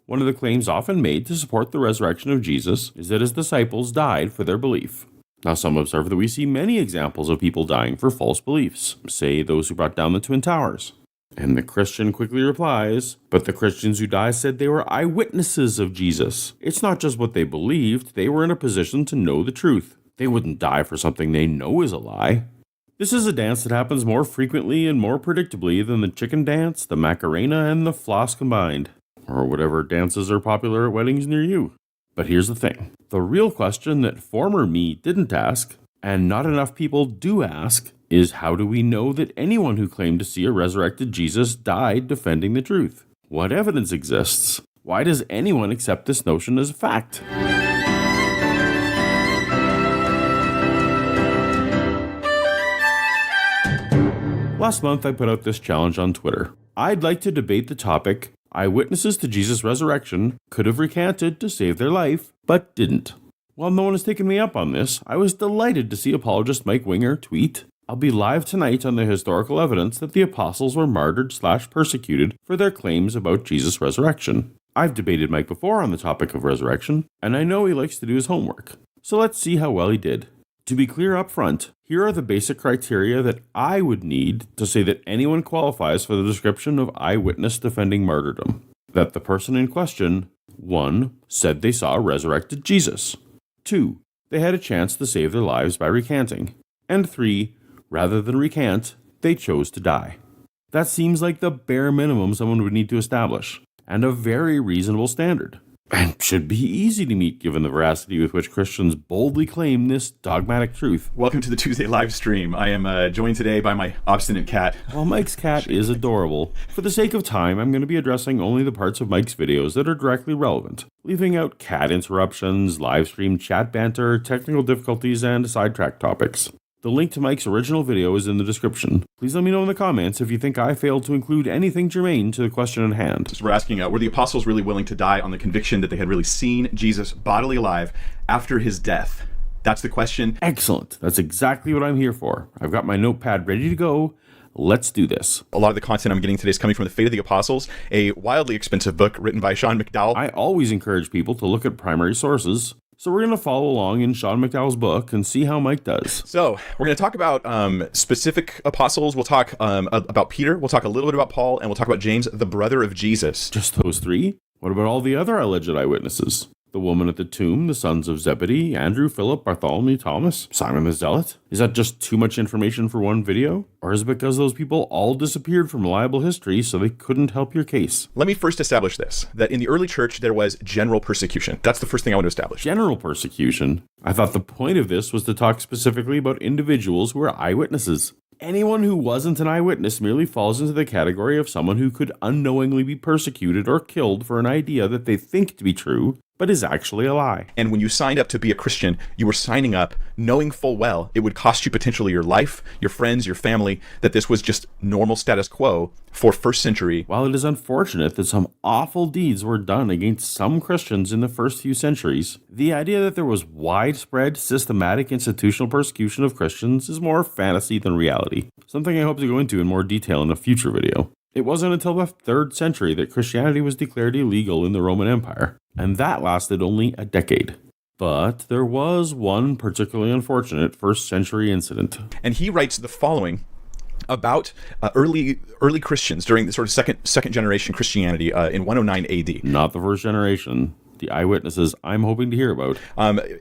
One of the claims often made to support the resurrection of Jesus is that his disciples died for their belief. Now, some observe that we see many examples of people dying for false beliefs, say those who brought down the Twin Towers. And the Christian quickly replies, but the Christians who died said they were eyewitnesses of Jesus. It's not just what they believed, they were in a position to know the truth. They wouldn't die for something they know is a lie. This is a dance that happens more frequently and more predictably than the chicken dance, the Macarena, and the floss combined. Or whatever dances are popular at weddings near you. But here's the thing. The real question that former me didn't ask, and not enough people do ask, is how do we know that anyone who claimed to see a resurrected Jesus died defending the truth? What evidence exists? Why does anyone accept this notion as a fact? Last month I put out this challenge on Twitter. I'd like to debate the topic, eyewitnesses to Jesus' resurrection could have recanted to save their life, but didn't. While no one has taken me up on this, I was delighted to see apologist Mike Winger tweet, I'll be live tonight on the historical evidence that the apostles were martyred/persecuted for their claims about Jesus' resurrection. I've debated Mike before on the topic of resurrection, and I know he likes to do his homework. So let's see how well he did. To be clear up front, here are the basic criteria that I would need to say that anyone qualifies for the description of eyewitness defending martyrdom. That the person in question, 1. said they saw a resurrected Jesus. 2. They had a chance to save their lives by recanting. And 3. Rather than recant, they chose to die. That seems like the bare minimum someone would need to establish, and a very reasonable standard. And should be easy to meet given the veracity with which Christians boldly claim this dogmatic truth. Welcome to the Tuesday live stream. I am joined today by my obstinate cat. While Mike's cat is adorable, for the sake of time, I'm going to be addressing only the parts of Mike's videos that are directly relevant, leaving out cat interruptions, live stream chat banter, technical difficulties, and sidetrack topics. The link to Mike's original video is in the description. Please let me know in the comments if you think I failed to include anything germane to the question at hand. So we're asking, were the apostles really willing to die on the conviction that they had really seen Jesus bodily alive after his death? That's the question. Excellent. That's exactly what I'm here for. I've got my notepad ready to go. Let's do this. A lot of the content I'm getting today is coming from The Fate of the Apostles, a wildly expensive book written by Sean McDowell. I always encourage people to look at primary sources. So we're going to follow along in Sean McDowell's book and see how Mike does. So we're going to talk about specific apostles. We'll talk about Peter. We'll talk a little bit about Paul. And we'll talk about James, the brother of Jesus. Just those three? What about all the other alleged eyewitnesses? The woman at the tomb, the sons of Zebedee, Andrew, Philip, Bartholomew, Thomas, Simon the Zealot? Is that just too much information for one video? Or is it because those people all disappeared from reliable history so they couldn't help your case? Let me first establish this, that in the early church there was general persecution. That's the first thing I want to establish. General persecution? I thought the point of this was to talk specifically about individuals who are eyewitnesses. Anyone who wasn't an eyewitness merely falls into the category of someone who could unknowingly be persecuted or killed for an idea that they think to be true, but is actually a lie. And when you signed up to be a Christian, you were signing up knowing full well it would cost you potentially your life, your friends, your family, that this was just normal status quo for first century. While it is unfortunate that some awful deeds were done against some Christians in the first few centuries, the idea that there was widespread, systematic institutional persecution of Christians is more fantasy than reality, something I hope to go into in more detail in a future video. It wasn't until the 3rd century that Christianity was declared illegal in the Roman Empire, and that lasted only a decade. But there was one particularly unfortunate 1st century incident. And he writes the following about early Christians during the sort of second generation Christianity in 109 AD. Not the 1st generation. The eyewitnesses I'm hoping to hear about.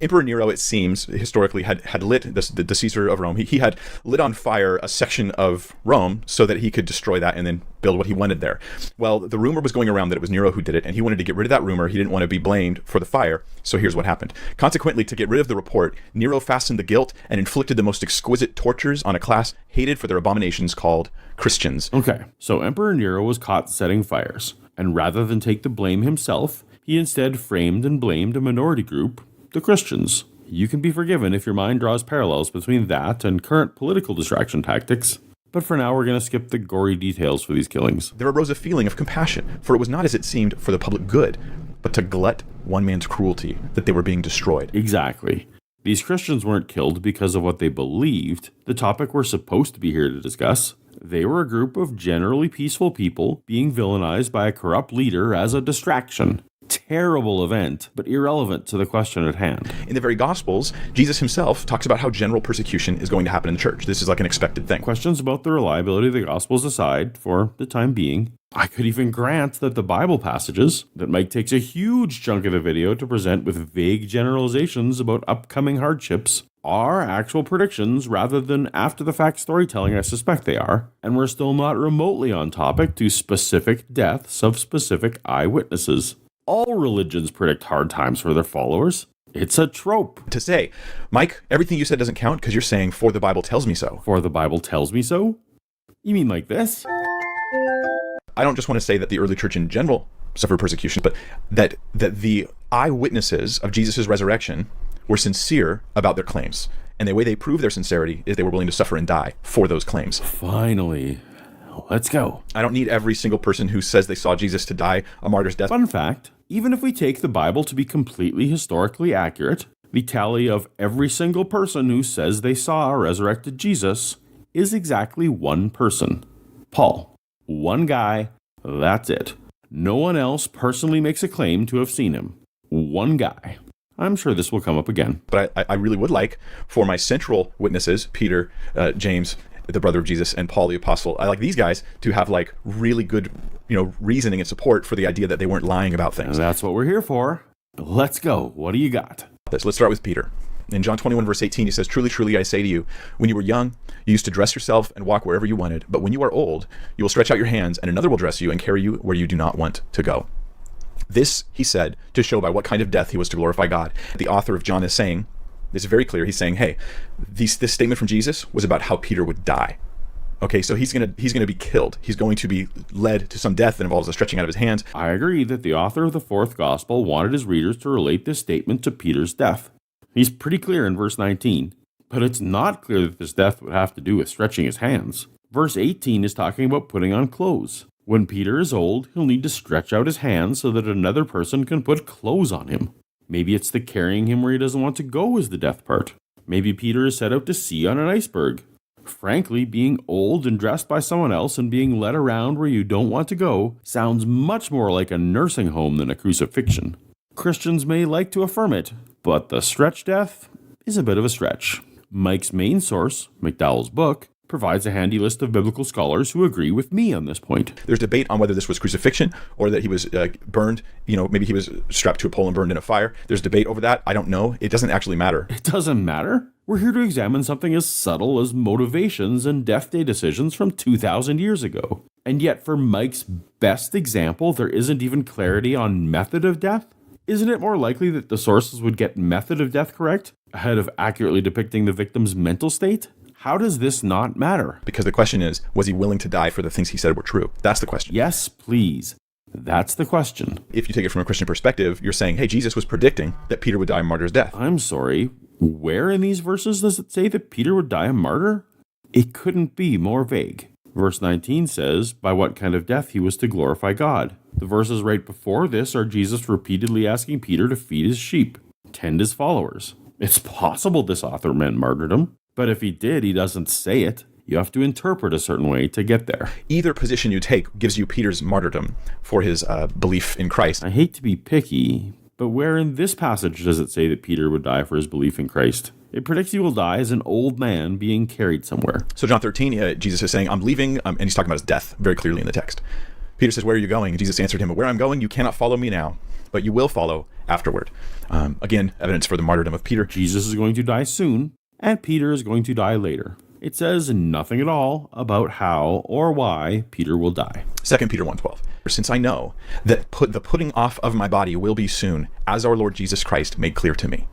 Emperor Nero, it seems, historically had lit, the Caesar of Rome, he had lit on fire a section of Rome so that he could destroy that and then build what he wanted there. Well, the rumor was going around that it was Nero who did it, and he wanted to get rid of that rumor. He didn't want to be blamed for the fire, so here's what happened. Consequently, to get rid of the report, Nero fastened the guilt and inflicted the most exquisite tortures on a class hated for their abominations called Christians. Okay, so Emperor Nero was caught setting fires, and rather than take the blame himself, he instead framed and blamed a minority group, the Christians. You can be forgiven if your mind draws parallels between that and current political distraction tactics. But for now, we're going to skip the gory details for these killings. There arose a feeling of compassion, for it was not as it seemed for the public good, but to glut one man's cruelty that they were being destroyed. Exactly. These Christians weren't killed because of what they believed, the topic we're supposed to be here to discuss. They were a group of generally peaceful people being villainized by a corrupt leader as a distraction. terrible event, but irrelevant to the question at hand. In the very Gospels, Jesus himself talks about how general persecution is going to happen in the church. This is like an expected thing. Questions about the reliability of the Gospels aside, for the time being, I could even grant that the Bible passages that Mike takes a huge chunk of the video to present with vague generalizations about upcoming hardships are actual predictions rather than after-the-fact storytelling I suspect they are, and we're still not remotely on topic to specific deaths of specific eyewitnesses. All religions predict hard times for their followers. It's a trope. To say, Mike, everything you said doesn't count because you're saying, for the Bible tells me so. For the Bible tells me so? You mean like this? I don't just want to say that the early church in general suffered persecution, but that the eyewitnesses of Jesus' resurrection were sincere about their claims. And the way they proved their sincerity is they were willing to suffer and die for those claims. Finally. Let's go. I don't need every single person who says they saw Jesus to die a martyr's death. Fun fact, even if we take the Bible to be completely historically accurate, the tally of every single person who says they saw a resurrected Jesus is exactly one person. Paul. One guy, that's it. No one else personally makes a claim to have seen him. One guy. I'm sure this will come up again. But I really would like for my central witnesses, Peter, James, the brother of Jesus, and Paul the apostle, I like these guys to have like really good, reasoning and support for the idea that they weren't lying about things. And that's what we're here for. Let's go. What do you got? Let's start with Peter. In John 21, verse 18, he says, "Truly, truly, I say to you, when you were young, you used to dress yourself and walk wherever you wanted. But when you are old, you will stretch out your hands, and another will dress you and carry you where you do not want to go." This, he said, to show by what kind of death he was to glorify God. The author of John is saying, this is very clear, he's saying, hey, this statement from Jesus was about how Peter would die. Okay, so he's gonna be killed. He's going to be led to some death that involves the stretching out of his hands. I agree that the author of the fourth gospel wanted his readers to relate this statement to Peter's death. He's pretty clear in verse 19, but it's not clear that this death would have to do with stretching his hands. Verse 18 is talking about putting on clothes. When Peter is old, he'll need to stretch out his hands so that another person can put clothes on him. Maybe it's the carrying him where he doesn't want to go is the death part. Maybe Peter is set out to sea on an iceberg. Frankly, being old and dressed by someone else and being led around where you don't want to go sounds much more like a nursing home than a crucifixion. Christians may like to affirm it, but the stretch death is a bit of a stretch. Mike's main source, McDowell's book, provides a handy list of biblical scholars who agree with me on this point. There's debate on whether this was crucifixion or that he was burned. Maybe he was strapped to a pole and burned in a fire. There's debate over that. I don't know. It doesn't actually matter. It doesn't matter? We're here to examine something as subtle as motivations and death day decisions from 2,000 years ago. And yet, for Mike's best example, there isn't even clarity on method of death? Isn't it more likely that the sources would get method of death correct ahead of accurately depicting the victim's mental state? How does this not matter? Because the question is, was he willing to die for the things he said were true? That's the question. Yes, please. That's the question. If you take it from a Christian perspective, you're saying, hey, Jesus was predicting that Peter would die a martyr's death. I'm sorry. Where in these verses does it say that Peter would die a martyr? It couldn't be more vague. Verse 19 says, by what kind of death he was to glorify God. The verses right before this are Jesus repeatedly asking Peter to feed his sheep, tend his followers. It's possible this author meant martyrdom. But if he did, he doesn't say it. You have to interpret a certain way to get there. Either position you take gives you Peter's martyrdom for his belief in Christ. I hate to be picky, but where in this passage does it say that Peter would die for his belief in Christ? It predicts he will die as an old man being carried somewhere. So John 13, Jesus is saying, I'm leaving, and he's talking about his death very clearly in the text. Peter says, where are you going? And Jesus answered him, where I'm going, you cannot follow me now, but you will follow afterward. Again, evidence for the martyrdom of Peter. Jesus is going to die soon, and Peter is going to die later. It says nothing at all about how or why Peter will die. 2 Peter 1:12. Since I know that the putting off of my body will be soon, as our Lord Jesus Christ made clear to me.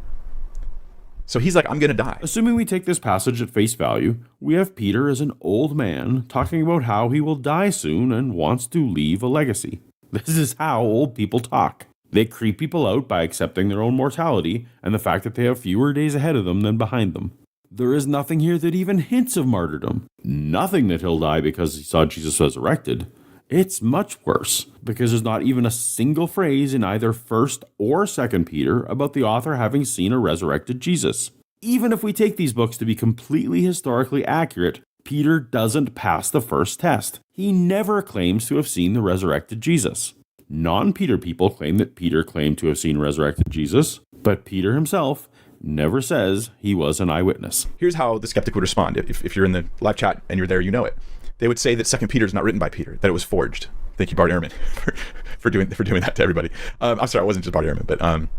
So he's like, I'm going to die. Assuming we take this passage at face value, we have Peter as an old man talking about how he will die soon and wants to leave a legacy. This is how old people talk. They creep people out by accepting their own mortality and the fact that they have fewer days ahead of them than behind them. There is nothing here that even hints of martyrdom. Nothing that he'll die because he saw Jesus resurrected. It's much worse, because there's not even a single phrase in either 1st or 2nd Peter about the author having seen a resurrected Jesus. Even if we take these books to be completely historically accurate, Peter doesn't pass the first test. He never claims to have seen the resurrected Jesus. Non-Peter people claim that Peter claimed to have seen resurrected Jesus, but Peter himself never says he was an eyewitness. Here's how the skeptic would respond. If you're in the live chat and you're there, you know it. They would say that 2 Peter is not written by Peter, that it was forged. Thank you, Bart Ehrman, for doing that to everybody. I'm sorry, it wasn't just Bart Ehrman, but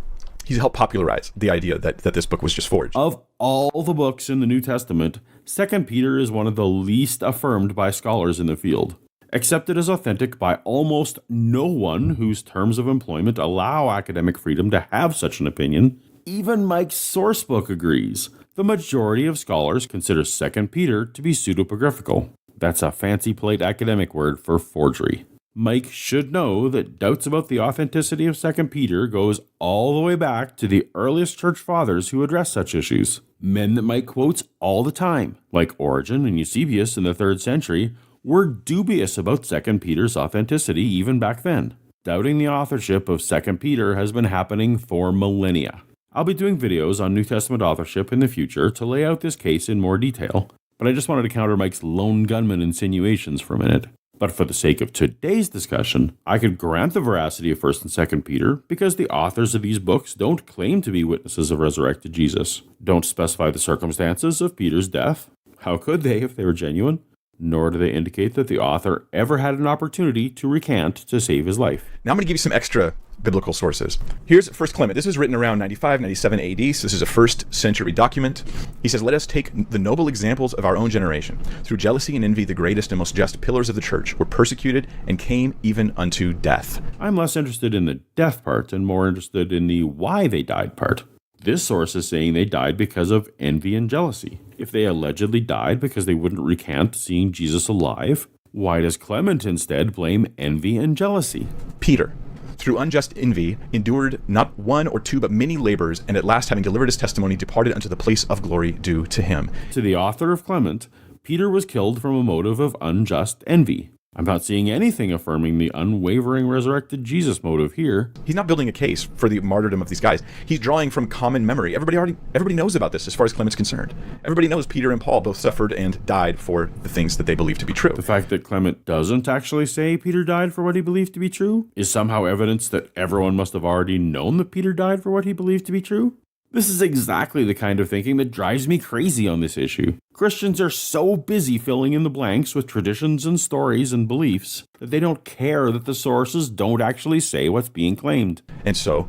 he's helped popularize the idea that this book was just forged. Of all the books in the New Testament, 2 Peter is one of the least affirmed by scholars in the field. Accepted as authentic by almost no one whose terms of employment allow academic freedom to have such an opinion. Even Mike's sourcebook agrees. The majority of scholars consider 2 Peter to be pseudepigraphical. That's a fancy polite academic word for forgery. Mike should know that doubts about the authenticity of 2 Peter goes all the way back to the earliest church fathers who addressed such issues. Men that Mike quotes all the time, like Origen and Eusebius in the 3rd century, were dubious about 2 Peter's authenticity even back then. Doubting the authorship of 2 Peter has been happening for millennia. I'll be doing videos on New Testament authorship in the future to lay out this case in more detail, but I just wanted to counter Mike's lone gunman insinuations for a minute. But for the sake of today's discussion, I could grant the veracity of 1st and 2nd Peter because the authors of these books don't claim to be witnesses of resurrected Jesus, don't specify the circumstances of Peter's death. How could they if they were genuine? Nor do they indicate that the author ever had an opportunity to recant to save his life. Now I'm going to give you some extra biblical sources. Here's 1 Clement. This is written around 95, 97 AD, so this is a 1st century document. He says, "Let us take the noble examples of our own generation. Through jealousy and envy, the greatest and most just pillars of the church were persecuted and came even unto death." I'm less interested in the death part and more interested in the why they died part. This source is saying they died because of envy and jealousy. If they allegedly died because they wouldn't recant seeing Jesus alive, why does Clement instead blame envy and jealousy? Peter, through unjust envy, endured not one or two but many labors, and at last, having delivered his testimony, departed unto the place of glory due to him. To the author of Clement, Peter was killed from a motive of unjust envy. I'm not seeing anything affirming the unwavering resurrected Jesus motive here. He's not building a case for the martyrdom of these guys. He's drawing from common memory. Everybody knows about this as far as Clement's concerned. Everybody knows Peter and Paul both suffered and died for the things that they believe to be true. The fact that Clement doesn't actually say Peter died for what he believed to be true is somehow evidence that everyone must have already known that Peter died for what he believed to be true. This is exactly the kind of thinking that drives me crazy on this issue. Christians are so busy filling in the blanks with traditions and stories and beliefs that they don't care that the sources don't actually say what's being claimed. And so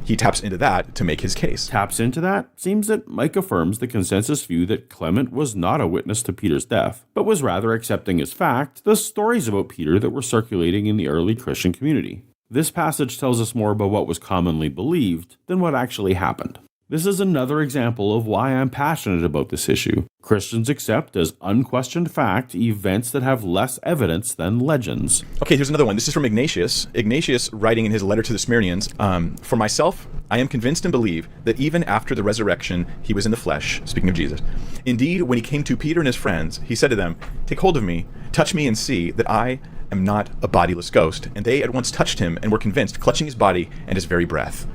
he taps into that to make his case. Taps into that? Seems that Mike affirms the consensus view that Clement was not a witness to Peter's death, but was rather accepting as fact the stories about Peter that were circulating in the early Christian community. This passage tells us more about what was commonly believed than what actually happened. This is another example of why I'm passionate about this issue. Christians accept as unquestioned fact events that have less evidence than legends. Okay, here's another one. This is from Ignatius. Ignatius, writing in his letter to the Smyrnians, "For myself, I am convinced and believe that even after the resurrection, he was in the flesh," speaking of Jesus. "Indeed, when he came to Peter and his friends, he said to them, 'Take hold of me, touch me and see that I am not a bodiless ghost.' And they at once touched him and were convinced, clutching his body and his very breath.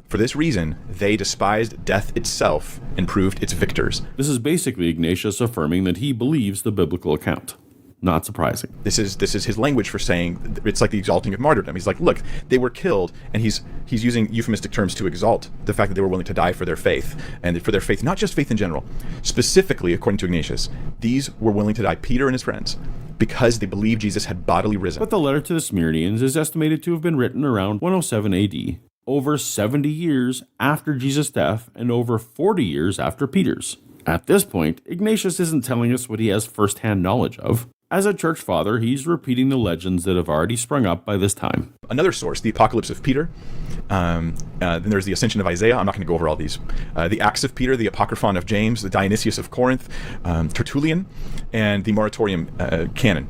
For this reason, they despised death itself and proved its victors." This is basically Ignatius affirming that he believes the biblical account. Not surprising. This is his language for saying it's like the exalting of martyrdom. He's like, look, they were killed, and he's using euphemistic terms to exalt the fact that they were willing to die for their faith, and for their faith, not just faith in general. Specifically, according to Ignatius, these were willing to die, Peter and his friends, because they believed Jesus had bodily risen. But the letter to the Smyrnians is estimated to have been written around 107 AD. Over 70 years after Jesus' death and over 40 years after Peter's. At this point, Ignatius isn't telling us what he has first-hand knowledge of. As a church father, he's repeating the legends that have already sprung up by this time. Another source, the Apocalypse of Peter. Then there's the Ascension of Isaiah. I'm not going to go over all these. The Acts of Peter, the Apocryphon of James, the Dionysius of Corinth, Tertullian, and the Moratorium canon.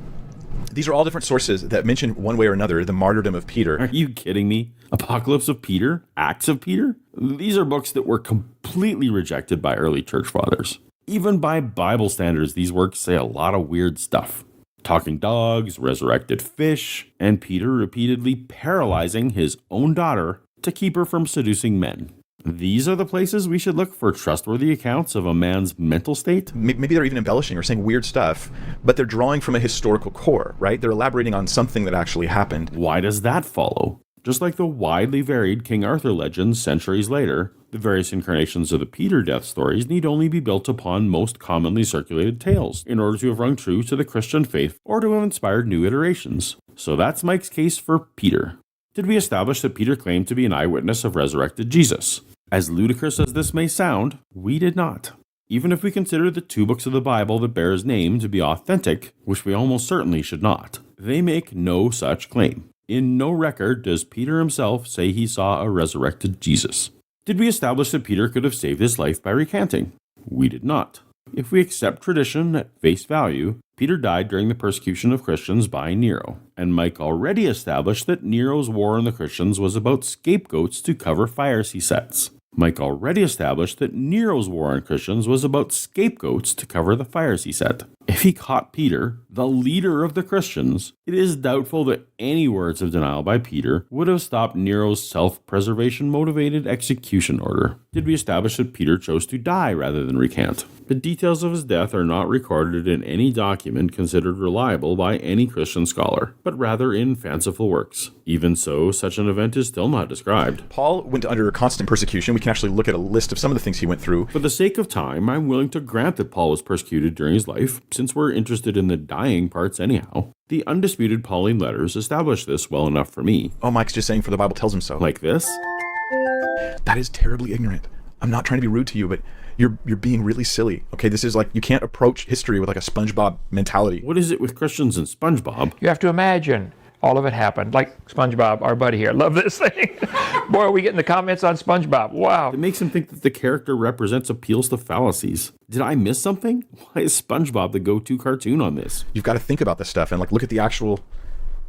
These are all different sources that mention one way or another the martyrdom of Peter. Are you kidding me? Apocalypse of Peter? Acts of Peter? These are books that were completely rejected by early church fathers. Even by Bible standards, these works say a lot of weird stuff. Talking dogs, resurrected fish, and Peter repeatedly paralyzing his own daughter to keep her from seducing men. These are the places we should look for trustworthy accounts of a man's mental state? Maybe they're even embellishing or saying weird stuff, but they're drawing from a historical core, right? They're elaborating on something that actually happened. Why does that follow? Just like the widely varied King Arthur legends centuries later, the various incarnations of the Peter death stories need only be built upon most commonly circulated tales in order to have rung true to the Christian faith or to have inspired new iterations. So that's Mike's case for Peter. Did we establish that Peter claimed to be an eyewitness of resurrected Jesus? As ludicrous as this may sound, we did not. Even if we consider the 2 books of the Bible that bear his name to be authentic, which we almost certainly should not, they make no such claim. In no record does Peter himself say he saw a resurrected Jesus. Did we establish that Peter could have saved his life by recanting? We did not. If we accept tradition at face value, Peter died during the persecution of Christians by Nero, and Mike already established that Nero's war on the Christians was about scapegoats to cover fires he sets. Mike already established that Nero's war on Christians was about scapegoats to cover the fires he set. If he caught Peter, the leader of the Christians, it is doubtful that any words of denial by Peter would have stopped Nero's self-preservation motivated execution order. Did we establish that Peter chose to die rather than recant? The details of his death are not recorded in any document considered reliable by any Christian scholar, but rather in fanciful works. Even so, such an event is still not described. Paul went under constant persecution. We can actually look at a list of some of the things he went through. For the sake of time, I'm willing to grant that Paul was persecuted during his life, since we're interested in the dying parts anyhow. The undisputed Pauline letters establish this well enough for me. Oh, Mike's just saying for the Bible tells him so. Like this? That is terribly ignorant. I'm not trying to be rude to you, but you're being really silly. Okay, this is like, you can't approach history with like a SpongeBob mentality. What is it with Christians and SpongeBob? You have to imagine all of it happened. Like SpongeBob, our buddy here. Love this thing. Boy, are we getting the comments on SpongeBob. Wow. It makes him think that the character represents appeals to fallacies. Did I miss something? Why is SpongeBob the go-to cartoon on this? You've got to think about this stuff and like look at the actual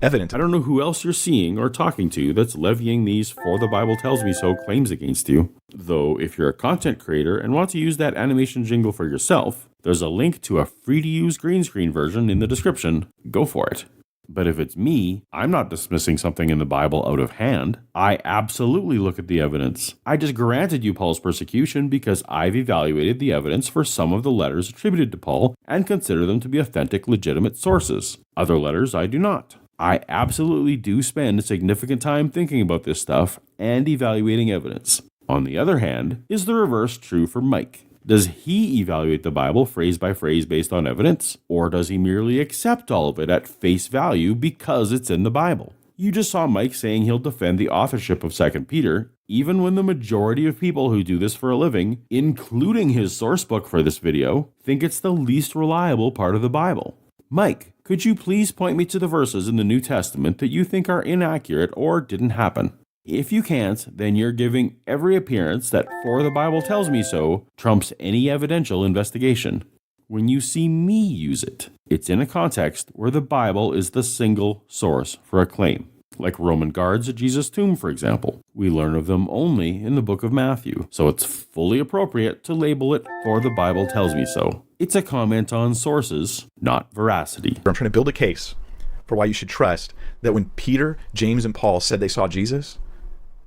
evidence. I don't know who else you're seeing or talking to that's levying these "for the Bible tells me so" claims against you. Though, if you're a content creator and want to use that animation jingle for yourself, there's a link to a free-to-use green screen version in the description. Go for it. But if it's me, I'm not dismissing something in the Bible out of hand. I absolutely look at the evidence. I just granted you Paul's persecution because I've evaluated the evidence for some of the letters attributed to Paul and consider them to be authentic, legitimate sources. Other letters I do not. I absolutely do spend significant time thinking about this stuff and evaluating evidence. On the other hand, is the reverse true for Mike? Does he evaluate the Bible phrase by phrase based on evidence, or does he merely accept all of it at face value because it's in the Bible? You just saw Mike saying he'll defend the authorship of 2 Peter, even when the majority of people who do this for a living, including his source book for this video, think it's the least reliable part of the Bible. Mike, could you please point me to the verses in the New Testament that you think are inaccurate or didn't happen? If you can't, then you're giving every appearance that "for the Bible tells me so" trumps any evidential investigation. When you see me use it, it's in a context where the Bible is the single source for a claim. Like Roman guards at Jesus' tomb, for example. We learn of them only in the book of Matthew, so it's fully appropriate to label it "for the Bible tells me so." It's a comment on sources, not veracity. I'm trying to build a case for why you should trust that when Peter, James, and Paul said they saw Jesus,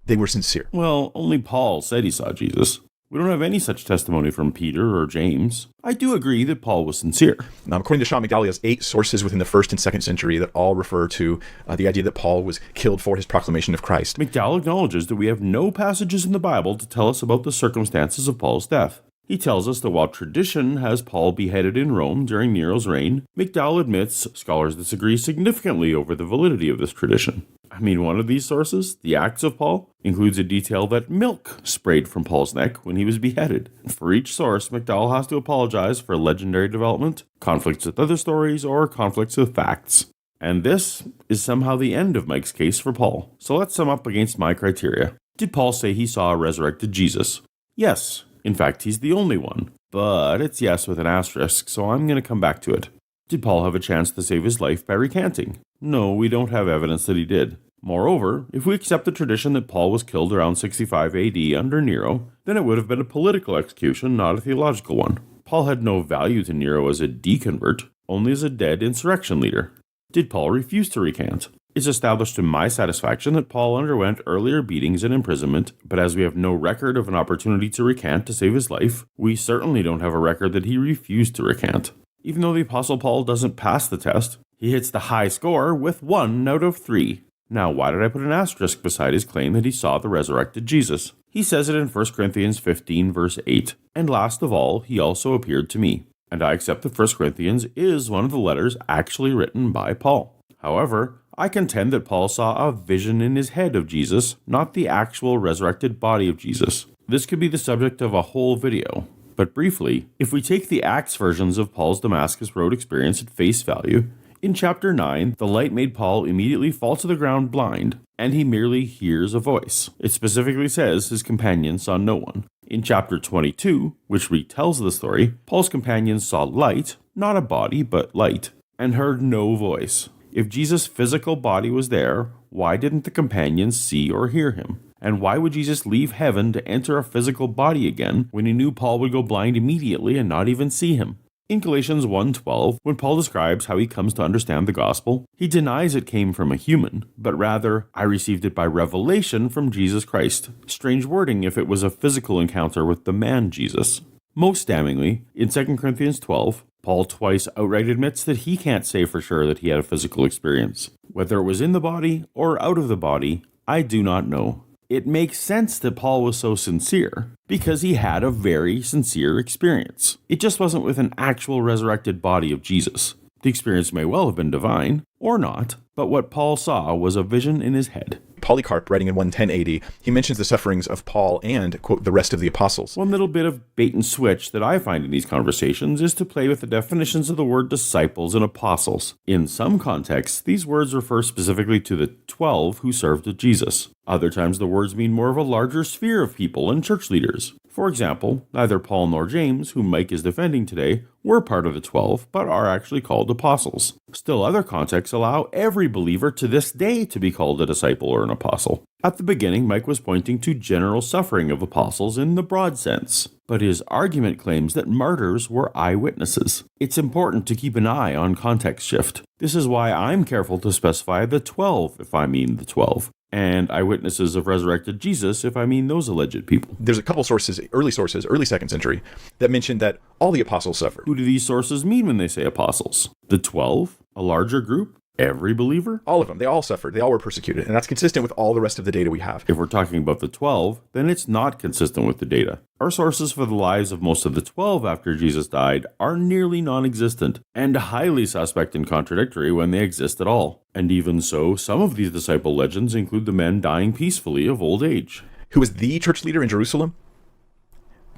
they were sincere. Well, only Paul said he saw Jesus. We don't have any such testimony from Peter or James. I do agree that Paul was sincere. Now, according to Sean McDowell, he has 8 sources within the 1st and 2nd century that all refer to the idea that Paul was killed for his proclamation of Christ. McDowell acknowledges that we have no passages in the Bible to tell us about the circumstances of Paul's death. He tells us that while tradition has Paul beheaded in Rome during Nero's reign, McDowell admits scholars disagree significantly over the validity of this tradition. I mean, one of these sources, the Acts of Paul, includes a detail that milk sprayed from Paul's neck when he was beheaded. For each source, McDowell has to apologize for legendary development, conflicts with other stories, or conflicts with facts. And this is somehow the end of Mike's case for Paul. So let's sum up against my criteria. Did Paul say he saw a resurrected Jesus? Yes. In fact, he's the only one. But it's yes with an asterisk, so I'm going to come back to it. Did Paul have a chance to save his life by recanting? No, we don't have evidence that he did. Moreover, if we accept the tradition that Paul was killed around 65 AD under Nero, then it would have been a political execution, not a theological one. Paul had no value to Nero as a deconvert, only as a dead insurrection leader. Did Paul refuse to recant? It's established to my satisfaction that Paul underwent earlier beatings and imprisonment, but as we have no record of an opportunity to recant to save his life, we certainly don't have a record that he refused to recant. Even though the Apostle Paul doesn't pass the test, he hits the high score with 1 out of 3. Now, why did I put an asterisk beside his claim that he saw the resurrected Jesus? He says it in 1 Corinthians 15, verse 8. And last of all, he also appeared to me. And I accept that 1 Corinthians is one of the letters actually written by Paul. However, I contend that Paul saw a vision in his head of Jesus, not the actual resurrected body of Jesus. This could be the subject of a whole video. But briefly, if we take the Acts versions of Paul's Damascus Road experience at face value, in chapter 9, the light made Paul immediately fall to the ground blind, and he merely hears a voice. It specifically says his companions saw no one. In chapter 22, which retells the story, Paul's companions saw light, not a body, but light, and heard no voice. If Jesus' physical body was there, why didn't the companions see or hear him? And why would Jesus leave heaven to enter a physical body again when he knew Paul would go blind immediately and not even see him? In Galatians 1:12, when Paul describes how he comes to understand the gospel, he denies it came from a human, but rather, I received it by revelation from Jesus Christ. Strange wording if it was a physical encounter with the man Jesus. Most damningly, in 2 Corinthians 12, Paul twice outright admits that he can't say for sure that he had a physical experience. Whether it was in the body or out of the body, I do not know. It makes sense that Paul was so sincere, because he had a very sincere experience. It just wasn't with an actual resurrected body of Jesus. The experience may well have been divine, or not, but what Paul saw was a vision in his head. Polycarp, writing in 110 AD, he mentions the sufferings of Paul and, quote, the rest of the apostles. One little bit of bait and switch that I find in these conversations is to play with the definitions of the word disciples and apostles. In some contexts, these words refer specifically to the 12 who served with Jesus. Other times the words mean more of a larger sphere of people and church leaders. For example, neither Paul nor James, whom Mike is defending today, were part of the 12, but are actually called apostles. Still, other contexts allow every believer to this day to be called a disciple or an apostle. At the beginning, Mike was pointing to general suffering of apostles in the broad sense, but his argument claims that martyrs were eyewitnesses. It's important to keep an eye on context shift. This is why I'm careful to specify the 12 if I mean the 12. And eyewitnesses of resurrected Jesus if I mean those alleged people. There's a couple sources, early 2nd century, that mention that all the apostles suffered. Who do these sources mean when they say apostles? The 12? A larger group? Every believer? All of them. They all suffered. They all were persecuted. And that's consistent with all the rest of the data we have. If we're talking about the 12, then it's not consistent with the data. Our sources for the lives of most of the 12 after Jesus died are nearly non-existent, and highly suspect and contradictory when they exist at all. And even so, some of these disciple legends include the men dying peacefully of old age. Who was the church leader in Jerusalem?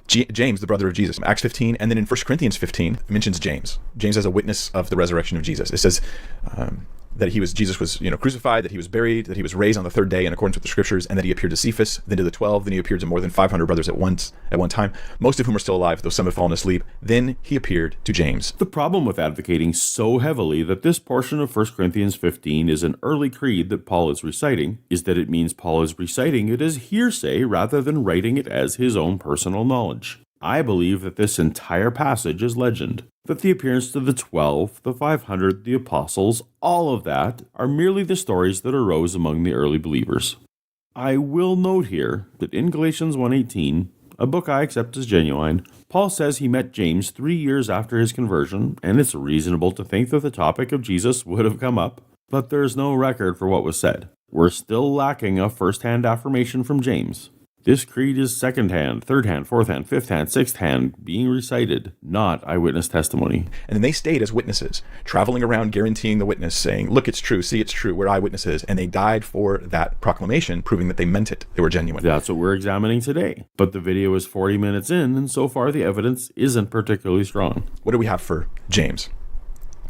James, the brother of Jesus. Acts 15, and then in 1 Corinthians 15, it mentions James. James as a witness of the resurrection of Jesus. It says that Jesus was crucified, that he was buried, that he was raised on the third day in accordance with the scriptures, and that he appeared to Cephas, then to the 12, then he appeared to more than 500 brothers at one time, most of whom are still alive, though some have fallen asleep. Then he appeared to James. The problem with advocating so heavily that this portion of 1 Corinthians 15 is an early creed that Paul is reciting is that it means Paul is reciting it as hearsay rather than writing it as his own personal knowledge. I believe that this entire passage is legend, that the appearance to the 12, the 500, the apostles, all of that are merely the stories that arose among the early believers. I will note here that in Galatians 1:18, a book I accept as genuine, Paul says he met James 3 years after his conversion, and it's reasonable to think that the topic of Jesus would have come up, but there's no record for what was said. We're still lacking a first-hand affirmation from James. This creed is second-hand, third-hand, fourth-hand, fifth-hand, sixth-hand being recited, not eyewitness testimony. And then they stayed as witnesses, traveling around guaranteeing the witness, saying, look, it's true, see, it's true, we're eyewitnesses. And they died for that proclamation, proving that they meant it, they were genuine. That's what we're examining today. But the video is 40 minutes in, and so far the evidence isn't particularly strong. What do we have for James?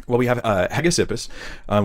Well, we have Hegesippus,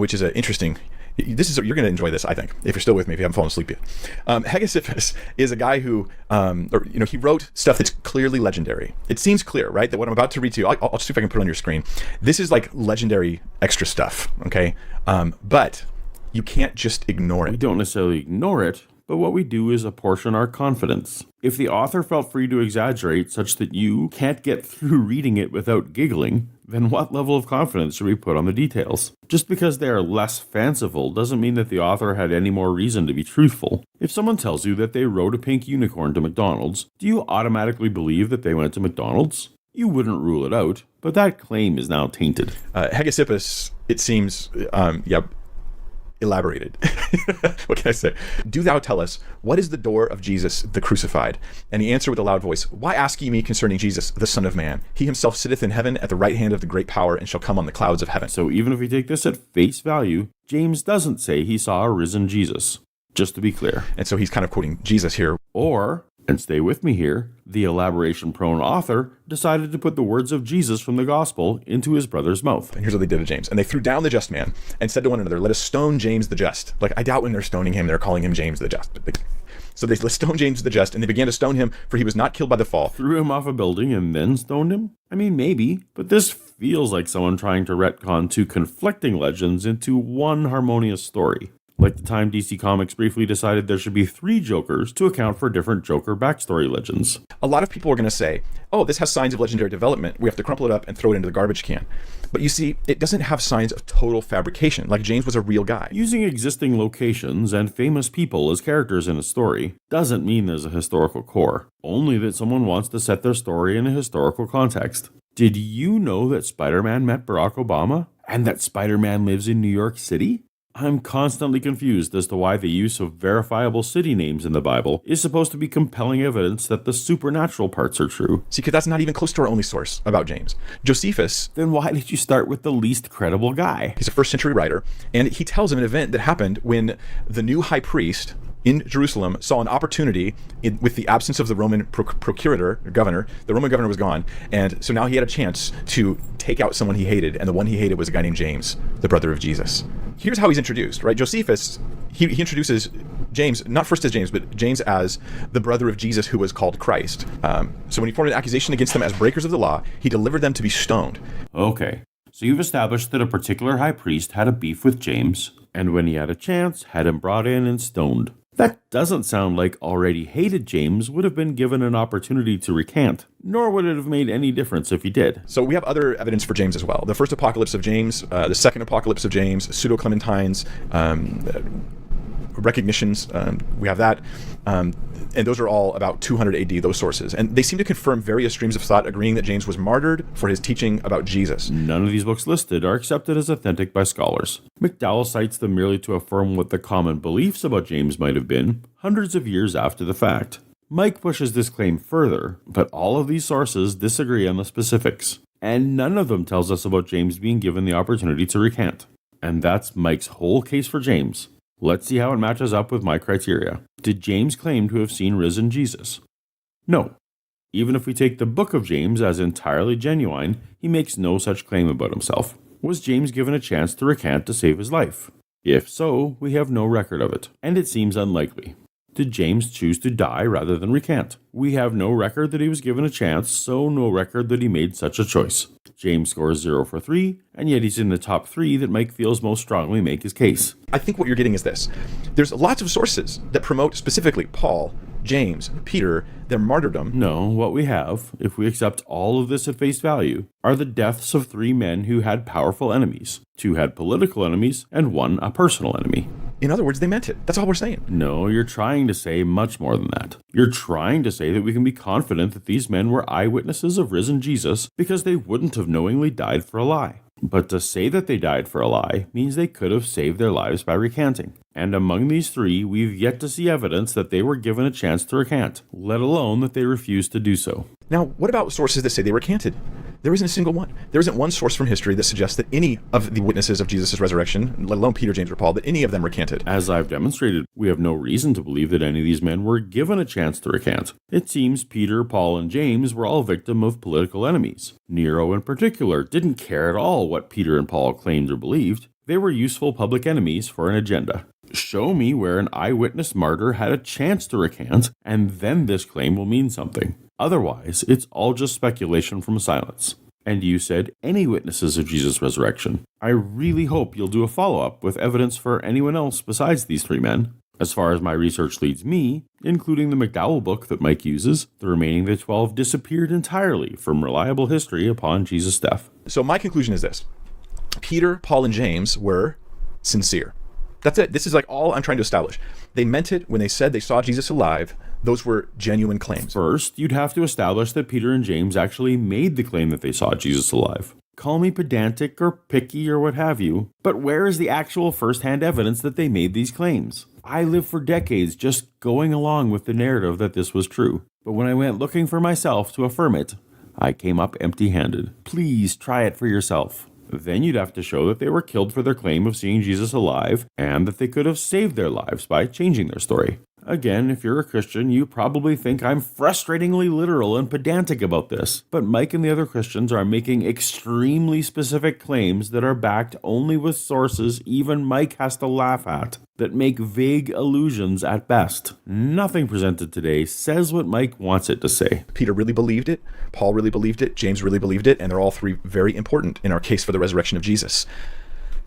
which is an interesting... you're going to enjoy this, I think, if you're still with me, if you haven't fallen asleep yet. Hegesippus is a guy who, he wrote stuff that's clearly legendary. It seems clear, right? That what I'm about to read to you, I'll see if I can put it on your screen. This is like legendary extra stuff, okay? But you can't just ignore it. We don't necessarily ignore it, but what we do is apportion our confidence. If the author felt free to exaggerate such that you can't get through reading it without giggling, then what level of confidence should we put on the details? Just because they are less fanciful doesn't mean that the author had any more reason to be truthful. If someone tells you that they rode a pink unicorn to McDonald's, do you automatically believe that they went to McDonald's? You wouldn't rule it out, but that claim is now tainted. Hegesippus, it seems, elaborated. What can I say? Do thou tell us, what is the door of Jesus the crucified? And he answered with a loud voice, Why ask ye me concerning Jesus, the Son of Man? He himself sitteth in heaven at the right hand of the great power, and shall come on the clouds of heaven. So even if we take this at face value, James doesn't say he saw a risen Jesus. Just to be clear. And so he's kind of quoting Jesus here. Or, and stay with me here, the elaboration-prone author decided to put the words of Jesus from the gospel into his brother's mouth. And here's what they did to James. And they threw down the just man and said to one another, Let us stone James the just. Like, I doubt when they're stoning him, they're calling him James the just. So they stoned James the just, and they began to stone him, for he was not killed by the fall. Threw him off a building and then stoned him? I mean, maybe, but this feels like someone trying to retcon two conflicting legends into one harmonious story. Like the time DC Comics briefly decided there should be 3 Jokers to account for different Joker backstory legends. A lot of people are going to say, oh, this has signs of legendary development. We have to crumple it up and throw it into the garbage can. But you see, it doesn't have signs of total fabrication, like James was a real guy. Using existing locations and famous people as characters in a story doesn't mean there's a historical core, only that someone wants to set their story in a historical context. Did you know that Spider-Man met Barack Obama? And that Spider-Man lives in New York City? I'm constantly confused as to why the use of verifiable city names in the Bible is supposed to be compelling evidence that the supernatural parts are true. See, because that's not even close to our only source about James. Josephus. Then why did you start with the least credible guy? He's a first century writer, and he tells of an event that happened when the new high priest in Jerusalem saw an opportunity with the absence of the Roman procurator, or governor. The Roman governor was gone, and so now he had a chance to take out someone he hated, and the one he hated was a guy named James, the brother of Jesus. Here's how he's introduced, right? Josephus, he introduces James, not first as James, but James as the brother of Jesus who was called Christ. So when he formed an accusation against them as breakers of the law, he delivered them to be stoned. Okay, so you've established that a particular high priest had a beef with James, and when he had a chance, had him brought in and stoned. That doesn't sound like already hated James would have been given an opportunity to recant, nor would it have made any difference if he did. So we have other evidence for James as well. The first apocalypse of James, the second apocalypse of James, pseudo-Clementines, recognitions, we have that. And those are all about 200 AD, those sources. And they seem to confirm various streams of thought agreeing that James was martyred for his teaching about Jesus. None of these books listed are accepted as authentic by scholars. McDowell cites them merely to affirm what the common beliefs about James might have been hundreds of years after the fact. Mike pushes this claim further, but all of these sources disagree on the specifics, and none of them tells us about James being given the opportunity to recant. And that's Mike's whole case for James. Let's see how it matches up with my criteria. Did James claim to have seen risen Jesus? No. Even if we take the book of James as entirely genuine, he makes no such claim about himself. Was James given a chance to recant to save his life? If so, we have no record of it, and it seems unlikely. Did James choose to die rather than recant? We have no record that he was given a chance, so no record that he made such a choice. James scores 0 for 3, and yet he's in the top 3 that Mike feels most strongly make his case. I think what you're getting is this. There's lots of sources that promote specifically Paul, James, Peter, their martyrdom. No, what we have, if we accept all of this at face value, are the deaths of 3 men who had powerful enemies. 2 had political enemies, and 1 a personal enemy. In other words, they meant it. That's all we're saying. No, you're trying to say much more than that. You're trying to say that we can be confident that these men were eyewitnesses of risen Jesus because they wouldn't have knowingly died for a lie. But to say that they died for a lie means they could have saved their lives by recanting. And among these 3, we've yet to see evidence that they were given a chance to recant, let alone that they refused to do so. Now, what about sources that say they recanted? There isn't a single one. There isn't one source from history that suggests that any of the witnesses of Jesus' resurrection, let alone Peter, James, or Paul, that any of them recanted. As I've demonstrated, we have no reason to believe that any of these men were given a chance to recant. It seems Peter, Paul, and James were all victim of political enemies. Nero, in particular, didn't care at all what Peter and Paul claimed or believed. They were useful public enemies for an agenda. Show me where an eyewitness martyr had a chance to recant, and then this claim will mean something. Otherwise, it's all just speculation from silence. And you said any witnesses of Jesus' resurrection. I really hope you'll do a follow-up with evidence for anyone else besides these 3 men. As far as my research leads me, including the McDowell book that Mike uses, the remaining of the 12 disappeared entirely from reliable history upon Jesus' death. So my conclusion is this. Peter, Paul, and James were sincere. That's it. This is like all I'm trying to establish. They meant it when they said they saw Jesus alive. Those were genuine claims. First, you'd have to establish that Peter and James actually made the claim that they saw Jesus alive. Call me pedantic or picky or what have you, but where is the actual first-hand evidence that they made these claims? I lived for decades just going along with the narrative that this was true, but when I went looking for myself to affirm it, I came up empty-handed. Please try it for yourself. Then you'd have to show that they were killed for their claim of seeing Jesus alive, and that they could have saved their lives by changing their story. Again, if you're a Christian, you probably think I'm frustratingly literal and pedantic about this, but Mike and the other Christians are making extremely specific claims that are backed only with sources even Mike has to laugh at, that make vague allusions at best. Nothing presented today says what Mike wants it to say. Peter really believed it, Paul really believed it, James really believed it, and they're all three very important in our case for the resurrection of Jesus.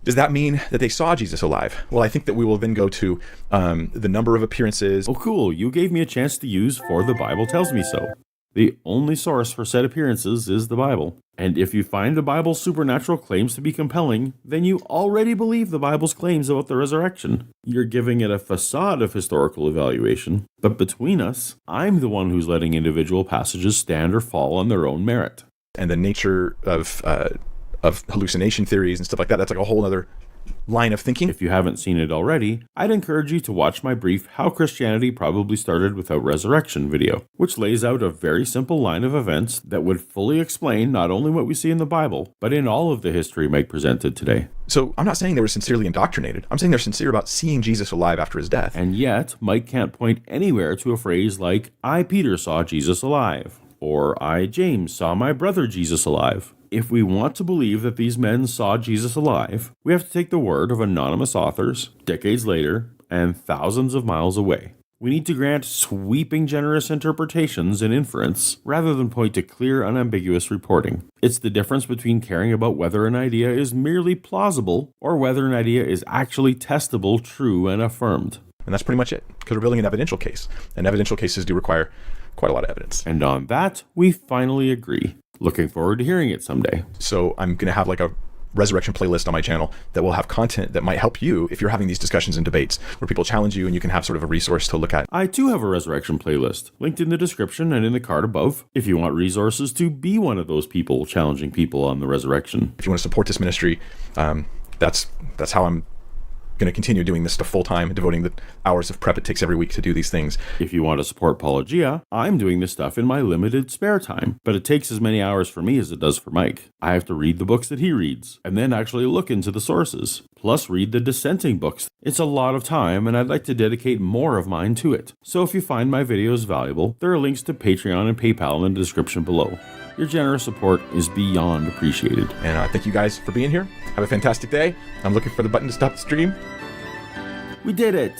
Does that mean that they saw Jesus alive? Well, I think that we will then go to the number of appearances. Oh, cool. You gave me a chance to use "for the Bible tells me so." The only source for said appearances is the Bible. And if you find the Bible's supernatural claims to be compelling, then you already believe the Bible's claims about the resurrection. You're giving it a facade of historical evaluation, but between us, I'm the one who's letting individual passages stand or fall on their own merit. And the nature of hallucination theories and stuff like that, that's like a whole other line of thinking. If you haven't seen it already, I'd encourage you to watch my brief How Christianity Probably Started Without Resurrection video, which lays out a very simple line of events that would fully explain not only what we see in the Bible, but in all of the history Mike presented today. So I'm not saying they were sincerely indoctrinated. I'm saying they're sincere about seeing Jesus alive after his death. And yet, Mike can't point anywhere to a phrase like, I, Peter, saw Jesus alive, or I, James, saw my brother Jesus alive. If we want to believe that these men saw Jesus alive, we have to take the word of anonymous authors, decades later, and thousands of miles away. We need to grant sweeping generous interpretations and inference, rather than point to clear, unambiguous reporting. It's the difference between caring about whether an idea is merely plausible, or whether an idea is actually testable, true, and affirmed. And that's pretty much it, because we're building an evidential case. And evidential cases do require quite a lot of evidence. And on that, we finally agree. Looking forward to hearing it someday. So I'm going to have like a resurrection playlist on my channel that will have content that might help you if you're having these discussions and debates where people challenge you and you can have sort of a resource to look at. I too have a resurrection playlist, linked in the description and in the card above, if you want resources to be one of those people challenging people on the resurrection. If you want to support this ministry, that's how I'm going to continue doing this to full time, devoting the hours of prep it takes every week to do these things. If you want to support Paulogia, I'm doing this stuff in my limited spare time, but it takes as many hours for me as it does for Mike. I have to read the books that he reads, and then actually look into the sources, plus read the dissenting books. It's a lot of time, and I'd like to dedicate more of mine to it. So if you find my videos valuable, there are links to Patreon and PayPal in the description below. Your generous support is beyond appreciated. And thank you guys for being here. Have a fantastic day. I'm looking for the button to stop the stream. We did it!